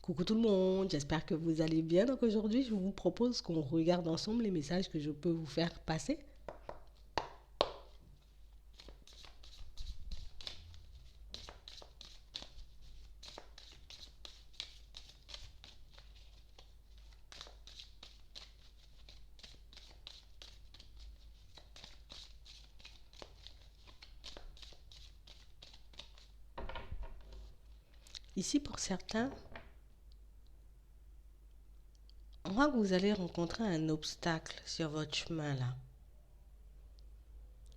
Coucou tout le monde, j'espère que vous allez bien. Donc aujourd'hui, je vous propose qu'on regarde ensemble les messages que je peux vous faire passer. Ici, pour certains, on voit que vous allez rencontrer un obstacle sur votre chemin là.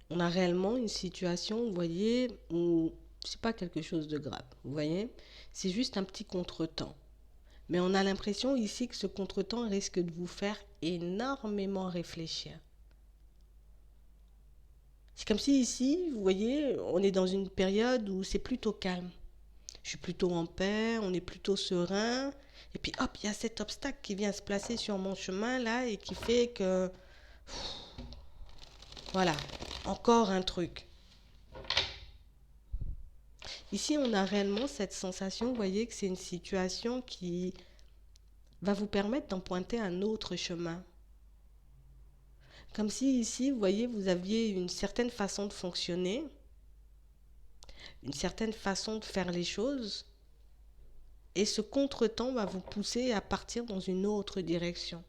On a réellement une situation, vous voyez, où c'est pas quelque chose de grave, vous voyez, c'est juste un petit contretemps. Mais on a l'impression ici que ce contretemps risque de vous faire énormément réfléchir. C'est comme si ici, vous voyez, on est dans une période où c'est plutôt calme. Je suis plutôt en paix, on est plutôt serein. Et puis hop, il y a cet obstacle qui vient se placer sur mon chemin là et qui fait que, voilà, encore un truc. Ici, on a réellement cette sensation, vous voyez, que c'est une situation qui va vous permettre d'emprunter un autre chemin. Comme si ici, vous voyez, vous aviez une certaine façon de fonctionner, une certaine façon de faire les choses, et ce contretemps va vous pousser à partir dans une autre direction.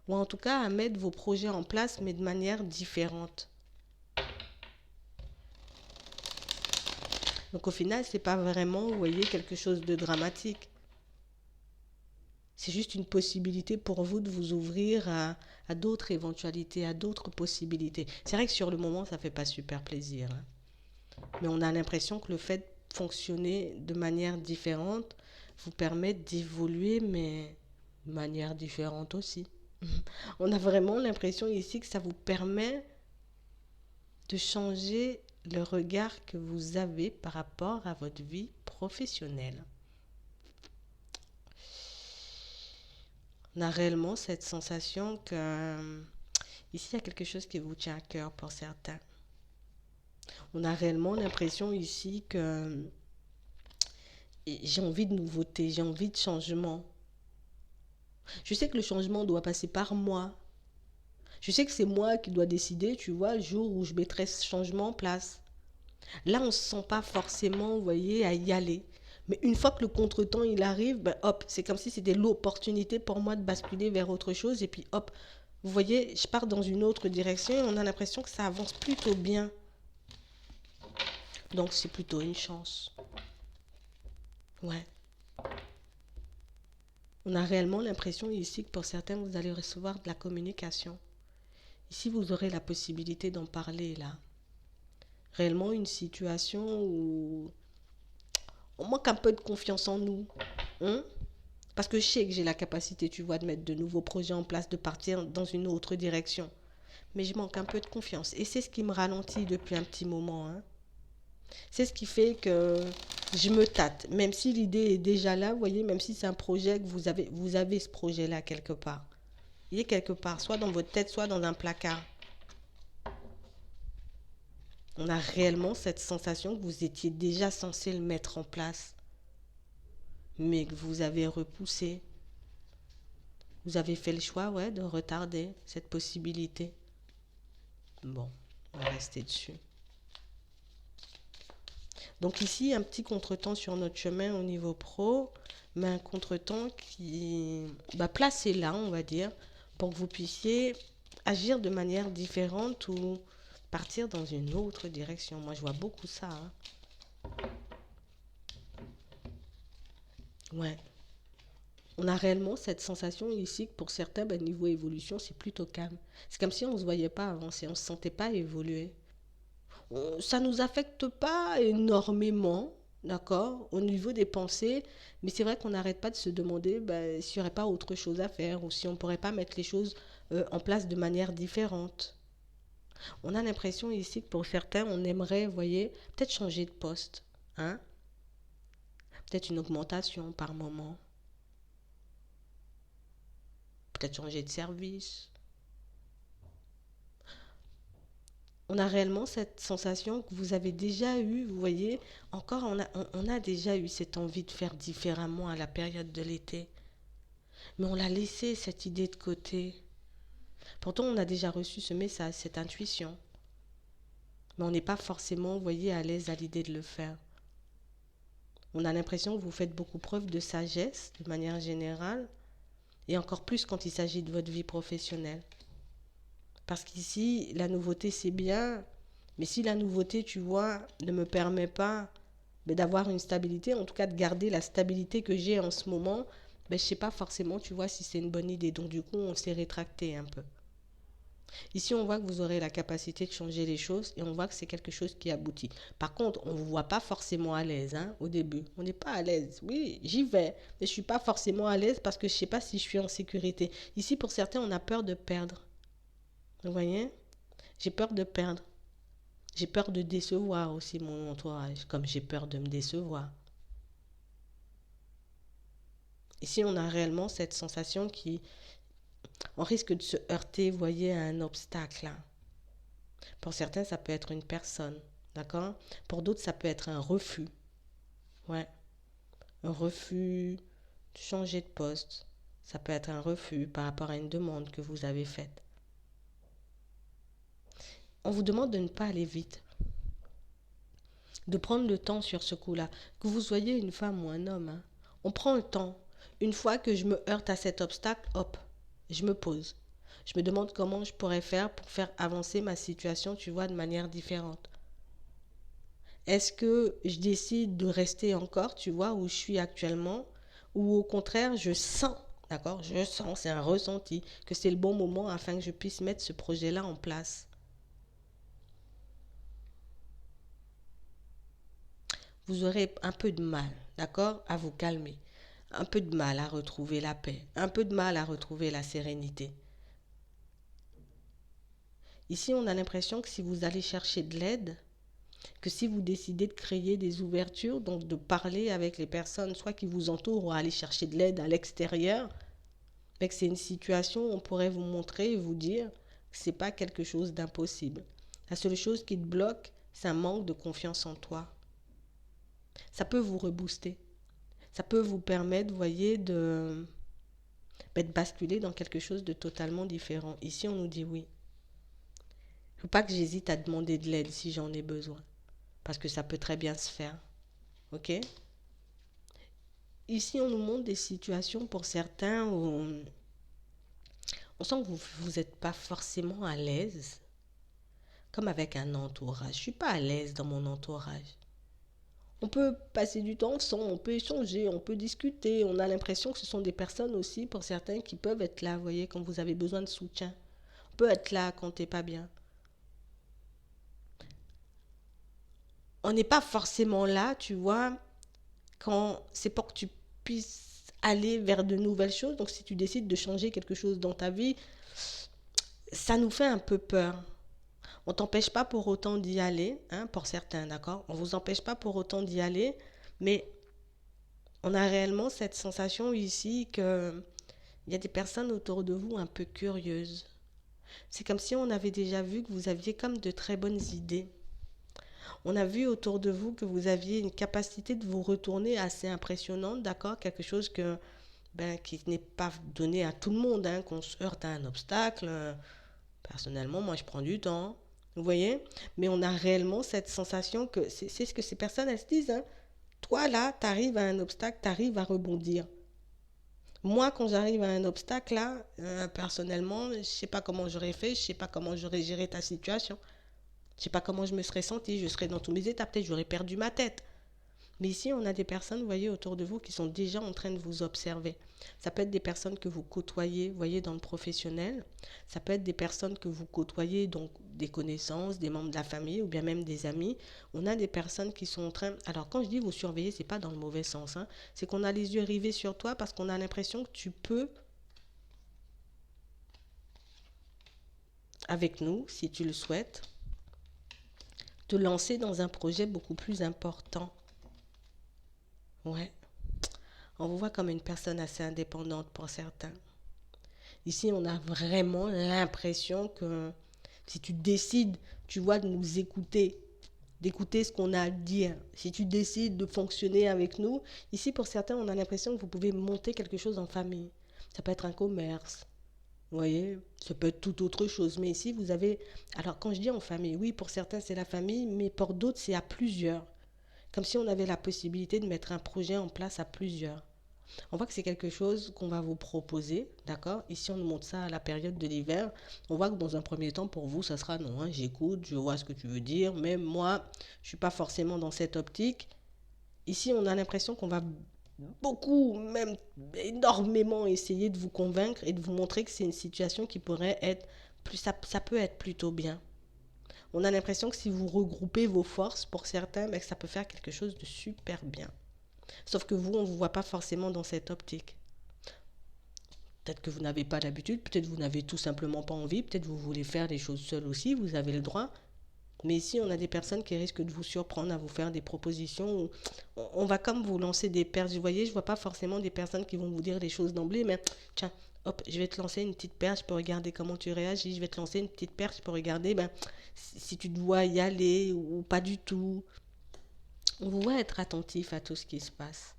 Ou en tout cas à mettre vos projets en place, mais de manière différente. Donc au final, c'est pas vraiment, vous voyez, quelque chose de dramatique. C'est juste une possibilité pour vous de vous ouvrir à d'autres éventualités, à d'autres possibilités. C'est vrai que sur le moment, ça fait pas super plaisir, hein. Mais on a l'impression que le fait de fonctionner de manière différente vous permet d'évoluer, mais de manière différente aussi. On a vraiment l'impression ici que ça vous permet de changer le regard que vous avez par rapport à votre vie professionnelle. On a réellement cette sensation que ici il y a quelque chose qui vous tient à cœur pour certains. On a réellement l'impression ici que j'ai envie de nouveauté, j'ai envie de changement. Je sais que le changement doit passer par moi. Je sais que c'est moi qui dois décider, tu vois, le jour où je mettrai ce changement en place. Là, on ne se sent pas forcément, vous voyez, à y aller. Mais une fois que le contretemps il arrive, ben hop, c'est comme si c'était l'opportunité pour moi de basculer vers autre chose. Et puis hop, vous voyez, je pars dans une autre direction et on a l'impression que ça avance plutôt bien. Donc c'est plutôt une chance. Ouais. On a réellement l'impression ici que pour certains, vous allez recevoir de la communication. Ici, vous aurez la possibilité d'en parler là. Réellement une situation où on manque un peu de confiance en nous. Hein? Parce que je sais que j'ai la capacité, tu vois, de mettre de nouveaux projets en place, de partir dans une autre direction. Mais je manque un peu de confiance. Et c'est ce qui me ralentit depuis un petit moment, hein. C'est ce qui fait que je me tâte. Même si l'idée est déjà là, vous voyez, même si c'est un projet que vous avez ce projet-là quelque part. Il est quelque part, soit dans votre tête, soit dans un placard. On a réellement cette sensation que vous étiez déjà censé le mettre en place, mais que vous avez repoussé. Vous avez fait le choix, ouais, de retarder cette possibilité. Bon, on va rester dessus. Donc ici, un petit contretemps sur notre chemin au niveau pro, mais un contretemps qui va placer là, on va dire, pour que vous puissiez agir de manière différente ou partir dans une autre direction. Moi, je vois beaucoup ça, hein. Ouais. On a réellement cette sensation ici que pour certains, ben, niveau évolution, c'est plutôt calme. C'est comme si on ne se voyait pas avancer, on ne se sentait pas évoluer. Ça ne nous affecte pas énormément, d'accord, au niveau des pensées, mais c'est vrai qu'on n'arrête pas de se demander ben, s'il n'y aurait pas autre chose à faire ou si on ne pourrait pas mettre les choses en place de manière différente. On a l'impression ici que pour certains, on aimerait, vous voyez, peut-être changer de poste, hein, peut-être une augmentation par moment, peut-être changer de service. On a réellement cette sensation que vous avez déjà eu, vous voyez, encore on a déjà eu cette envie de faire différemment à la période de l'été. Mais on l'a laissé cette idée de côté. Pourtant, on a déjà reçu ce message, cette intuition. Mais on n'est pas forcément, vous voyez, à l'aise à l'idée de le faire. On a l'impression que vous faites beaucoup preuve de sagesse de manière générale, et encore plus quand il s'agit de votre vie professionnelle. Parce qu'ici, la nouveauté, c'est bien, mais si la nouveauté, tu vois, ne me permet pas d'avoir une stabilité, en tout cas de garder la stabilité que j'ai en ce moment, je ne sais pas forcément, tu vois, si c'est une bonne idée. Donc du coup, on s'est rétracté un peu. Ici, on voit que vous aurez la capacité de changer les choses et on voit que c'est quelque chose qui aboutit. Par contre, on ne vous voit pas forcément à l'aise hein, au début. On n'est pas à l'aise. Oui, j'y vais, mais je ne suis pas forcément à l'aise parce que je ne sais pas si je suis en sécurité. Ici, pour certains, on a peur de perdre. Vous voyez? J'ai peur de perdre. J'ai peur de décevoir aussi mon entourage, comme j'ai peur de me décevoir. Ici, on a réellement cette sensation qui... On risque de se heurter, vous voyez, à un obstacle. Pour certains, ça peut être une personne, d'accord? Pour d'autres, ça peut être un refus. Ouais, un refus de changer de poste. Ça peut être un refus par rapport à une demande que vous avez faite. On vous demande de ne pas aller vite, de prendre le temps sur ce coup-là. Que vous soyez une femme ou un homme, hein. On prend le temps. Une fois que je me heurte à cet obstacle, hop, je me pose. Je me demande comment je pourrais faire pour faire avancer ma situation, tu vois, de manière différente. Est-ce que je décide de rester encore, tu vois, où je suis actuellement, ou au contraire, je sens, d'accord, je sens, c'est un ressenti, que c'est le bon moment afin que je puisse mettre ce projet-là en place. Vous aurez un peu de mal, d'accord, à vous calmer, un peu de mal à retrouver la paix, un peu de mal à retrouver la sérénité. Ici, on a l'impression que si vous allez chercher de l'aide, que si vous décidez de créer des ouvertures, donc de parler avec les personnes, soit qui vous entourent, ou aller chercher de l'aide à l'extérieur, que c'est une situation où on pourrait vous montrer et vous dire que ce n'est pas quelque chose d'impossible. La seule chose qui te bloque, c'est un manque de confiance en toi. Ça peut vous rebooster. Ça peut vous permettre, vous voyez, de basculer dans quelque chose de totalement différent. Ici, on nous dit oui. Il ne faut pas que j'hésite à demander de l'aide si j'en ai besoin. Parce que ça peut très bien se faire. OK? Ici, on nous montre des situations pour certains où on sent que vous n'êtes pas forcément à l'aise. Comme avec un entourage. Je ne suis pas à l'aise dans mon entourage. On peut passer du temps ensemble, on peut échanger, on peut discuter. On a l'impression que ce sont des personnes aussi, pour certains, qui peuvent être là, vous voyez, quand vous avez besoin de soutien. On peut être là quand t'es pas bien. On n'est pas forcément là, tu vois, quand c'est pour que tu puisses aller vers de nouvelles choses. Donc si tu décides de changer quelque chose dans ta vie, ça nous fait un peu peur. On t'empêche pas pour autant d'y aller, hein, pour certains, d'accord? On vous empêche pas pour autant d'y aller, mais on a réellement cette sensation ici que il y a des personnes autour de vous un peu curieuses. C'est comme si on avait déjà vu que vous aviez comme de très bonnes idées. On a vu autour de vous que vous aviez une capacité de vous retourner assez impressionnante, d'accord? Quelque chose qui n'est pas donné à tout le monde, hein, qu'on se heurte à un obstacle. Personnellement, moi, je prends du temps. Vous voyez? Mais on a réellement cette sensation que c'est ce que ces personnes, elles se disent, hein. Toi, là, tu arrives à un obstacle, tu arrives à rebondir. Moi, quand j'arrive à un obstacle, là, personnellement, je ne sais pas comment j'aurais fait, je ne sais pas comment j'aurais géré ta situation. Je ne sais pas comment je me serais sentie, je serais dans tous mes états, peut-être j'aurais perdu ma tête. Mais ici, on a des personnes, vous voyez, autour de vous qui sont déjà en train de vous observer. Ça peut être des personnes que vous côtoyez, vous voyez, dans le professionnel. Ça peut être des personnes que vous côtoyez, donc des connaissances, des membres de la famille ou bien même des amis. On a des personnes qui sont en train... Alors, quand je dis vous surveiller, c'est pas dans le mauvais sens, hein. C'est qu'on a les yeux rivés sur toi parce qu'on a l'impression que tu peux, avec nous, si tu le souhaites, te lancer dans un projet beaucoup plus important. Ouais. On vous voit comme une personne assez indépendante pour certains. Ici, on a vraiment l'impression que Si tu décides, tu vois, de nous écouter, d'écouter ce qu'on a à dire, si tu décides de fonctionner avec nous, ici pour certains, on a l'impression que vous pouvez monter quelque chose en famille. Ça peut être un commerce, vous voyez, ça peut être toute autre chose. Mais ici, vous avez... Alors, quand je dis en famille, oui, pour certains, c'est la famille, mais pour d'autres, c'est à plusieurs. Comme si on avait la possibilité de mettre un projet en place à plusieurs. On voit que c'est quelque chose qu'on va vous proposer, d'accord? Ici, on nous montre ça à la période de l'hiver. On voit que dans un premier temps, pour vous, ça sera non, hein, j'écoute, je vois ce que tu veux dire, mais moi, je ne suis pas forcément dans cette optique. Ici, on a l'impression qu'on va beaucoup, même énormément essayer de vous convaincre et de vous montrer que c'est une situation qui pourrait être plus, ça peut être plutôt bien. On a l'impression que si vous regroupez vos forces, pour certains, ben, que ça peut faire quelque chose de super bien. Sauf que vous, on ne vous voit pas forcément dans cette optique. Peut-être que vous n'avez pas l'habitude, peut-être que vous n'avez tout simplement pas envie, peut-être que vous voulez faire les choses seul aussi, vous avez le droit. Mais ici, on a des personnes qui risquent de vous surprendre, à vous faire des propositions. On va comme vous lancer des perches. Vous voyez, je ne vois pas forcément des personnes qui vont vous dire les choses d'emblée, mais tiens, hop, je vais te lancer une petite perche pour regarder comment tu réagis. Je vais te lancer une petite perche pour regarder ben, si tu dois y aller ou pas du tout. On doit être attentif à tout ce qui se passe.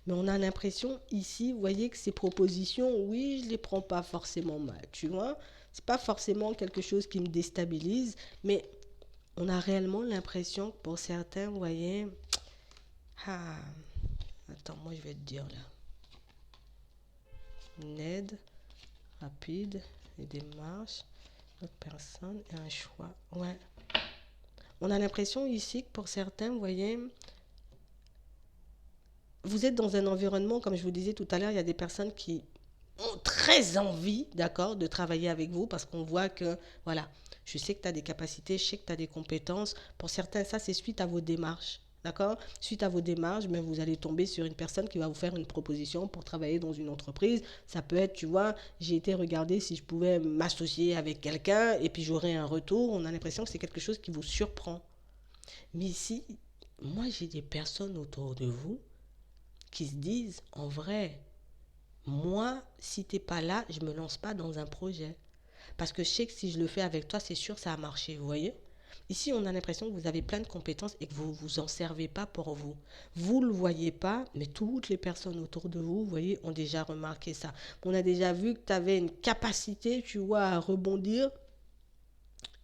Mais on a l'impression ici, vous voyez que ces propositions, oui, je ne les prends pas forcément mal, tu vois. C'est pas forcément quelque chose qui me déstabilise, mais on a réellement l'impression que pour certains, vous voyez, ah, attends, moi je vais te dire là, une aide rapide, des démarches, d'autres personnes et un choix. Ouais. On a l'impression ici que pour certains, vous voyez, vous êtes dans un environnement, comme je vous disais tout à l'heure, il y a des personnes qui ont très envie, d'accord, de travailler avec vous parce qu'on voit que, voilà, je sais que tu as des capacités, je sais que tu as des compétences. Pour certains, ça, c'est suite à vos démarches. D'accord? Suite à vos démarches, mais vous allez tomber sur une personne qui va vous faire une proposition pour travailler dans une entreprise. Ça peut être, tu vois, j'ai été regarder si je pouvais m'associer avec quelqu'un et puis j'aurai un retour. On a l'impression que c'est quelque chose qui vous surprend. Mais ici, moi, j'ai des personnes autour de vous qui se disent, en vrai, moi, si t'es pas là, je me lance pas dans un projet. Parce que je sais que si je le fais avec toi, c'est sûr que ça a marché, vous voyez? Ici, on a l'impression que vous avez plein de compétences et que vous ne vous en servez pas pour vous. Vous ne le voyez pas, mais toutes les personnes autour de vous, vous voyez, ont déjà remarqué ça. On a déjà vu que tu avais une capacité, tu vois, à rebondir.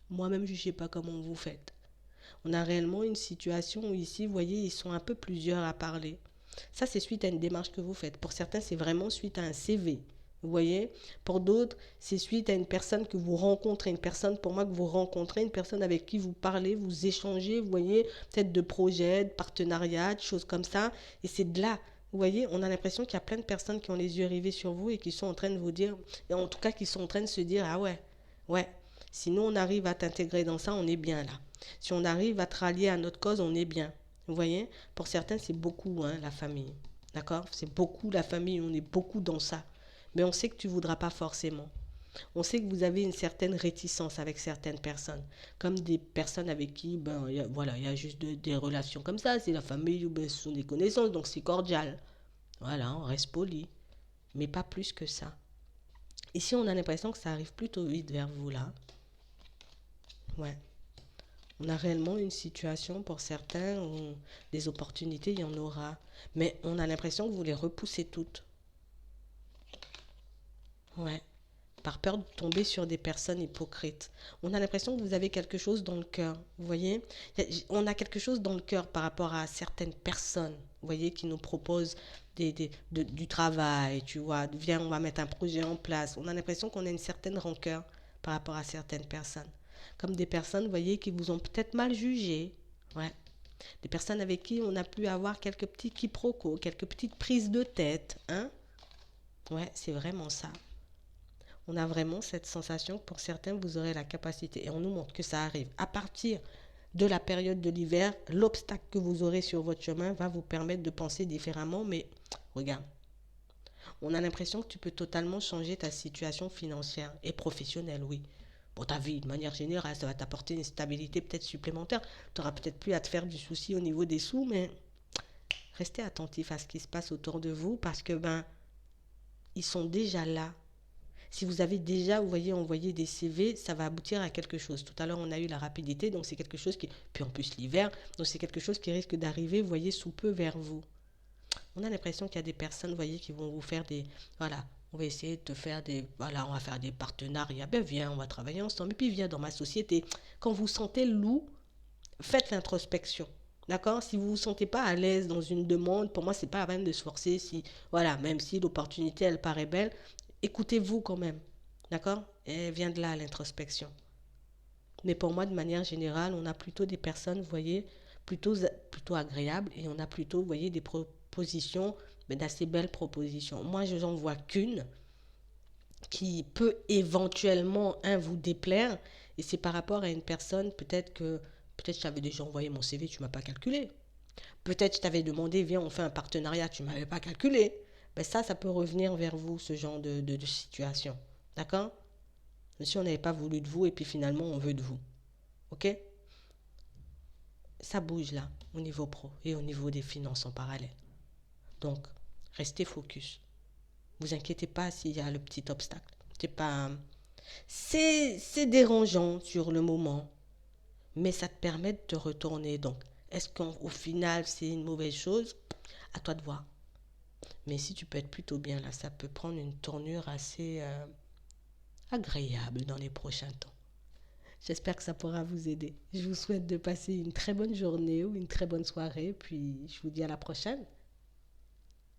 Moi-même, je ne sais pas comment vous faites. On a réellement une situation où ici, vous voyez, ils sont un peu plusieurs à parler. Ça, c'est suite à une démarche que vous faites. Pour certains, c'est vraiment suite à un CV. Vous voyez? Pour d'autres, c'est suite à une personne que vous rencontrez, une personne pour moi que vous rencontrez, une personne avec qui vous parlez, vous échangez, vous voyez, peut-être de projets, de partenariats, de choses comme ça. Et c'est de là. Vous voyez, on a l'impression qu'il y a plein de personnes qui ont les yeux rivés sur vous et qui sont en train de vous dire, et en tout cas qui sont en train de se dire, ah ouais, ouais, si nous on arrive à t'intégrer dans ça, on est bien là. Si on arrive à te rallier à notre cause, on est bien. Vous voyez, pour certains, c'est beaucoup hein, la famille. D'accord? C'est beaucoup la famille, on est beaucoup dans ça. Mais on sait que tu ne voudras pas forcément. On sait que vous avez une certaine réticence avec certaines personnes. Comme des personnes avec qui, ben, voilà, il y a juste des relations comme ça. C'est la famille ou ben, ce sont des connaissances, donc c'est cordial. Voilà, on reste poli. Mais pas plus que ça. Ici, on a l'impression que ça arrive plutôt vite vers vous là. Ouais. On a réellement une situation pour certains où des opportunités, il y en aura. Mais on a l'impression que vous les repoussez toutes. Ouais. Par peur de tomber sur des personnes hypocrites. On a l'impression que vous avez quelque chose dans le cœur. Vous voyez? On a quelque chose dans le cœur par rapport à certaines personnes. Vous voyez, qui nous proposent du travail, tu vois. Viens, on va mettre un projet en place. On a l'impression qu'on a une certaine rancœur par rapport à certaines personnes. Comme des personnes, vous voyez, qui vous ont peut-être mal jugé. Ouais. Des personnes avec qui on a pu avoir quelques petits quiproquos, quelques petites prises de tête. Hein? Ouais, c'est vraiment ça. On a vraiment cette sensation que pour certains, vous aurez la capacité, et on nous montre que ça arrive, à partir de la période de l'hiver, l'obstacle que vous aurez sur votre chemin va vous permettre de penser différemment, mais regarde, on a l'impression que tu peux totalement changer ta situation financière et professionnelle, oui. Pour ta vie, de manière générale, ça va t'apporter une stabilité peut-être supplémentaire. Tu n'auras peut-être plus à te faire du souci au niveau des sous, mais restez attentif à ce qui se passe autour de vous parce que, ben, ils sont déjà là. Si vous avez déjà, vous voyez, envoyé des CV, ça va aboutir à quelque chose. Tout à l'heure, on a eu la rapidité, donc c'est quelque chose qui... Puis en plus, l'hiver, donc c'est quelque chose qui risque d'arriver, vous voyez, sous peu vers vous. On a l'impression qu'il y a des personnes, vous voyez, qui vont vous faire des... Voilà, on va essayer de te faire des... Voilà, on va faire des partenariats. Ben viens, on va travailler ensemble. Et puis viens dans ma société. Quand vous sentez le loup, faites l'introspection. D'accord. Si vous ne vous sentez pas à l'aise dans une demande, pour moi, c'est pas la peine de se forcer. Si, voilà, même si l'opportunité, elle paraît belle, écoutez-vous quand même. D'accord. Et vient de là l'introspection. Mais pour moi, de manière générale, on a plutôt des personnes, vous voyez, plutôt agréables et on a plutôt, vous voyez, des propositions, mais d'assez belles propositions. Moi, je n'en vois qu'une qui peut éventuellement vous déplaire et c'est par rapport à une personne, peut-être je t'avais déjà envoyé mon CV, tu ne m'as pas calculé. Peut-être je t'avais demandé, viens, on fait un partenariat, tu ne m'avais pas calculé. Ben ça peut revenir vers vous, ce genre de situation. D'accord. Si on n'avait pas voulu de vous et puis finalement on veut de vous. Ok. Ça bouge là, au niveau pro et au niveau des finances en parallèle. Donc, restez focus. Vous inquiétez pas s'il y a le petit obstacle. C'est pas... C'est dérangeant sur le moment, mais ça te permet de te retourner. Donc, est-ce qu'au final, c'est une mauvaise chose? À toi de voir. Mais si tu peux être plutôt bien là, ça peut prendre une tournure assez agréable dans les prochains temps. J'espère que ça pourra vous aider. Je vous souhaite de passer une très bonne journée ou une très bonne soirée, puis je vous dis à la prochaine.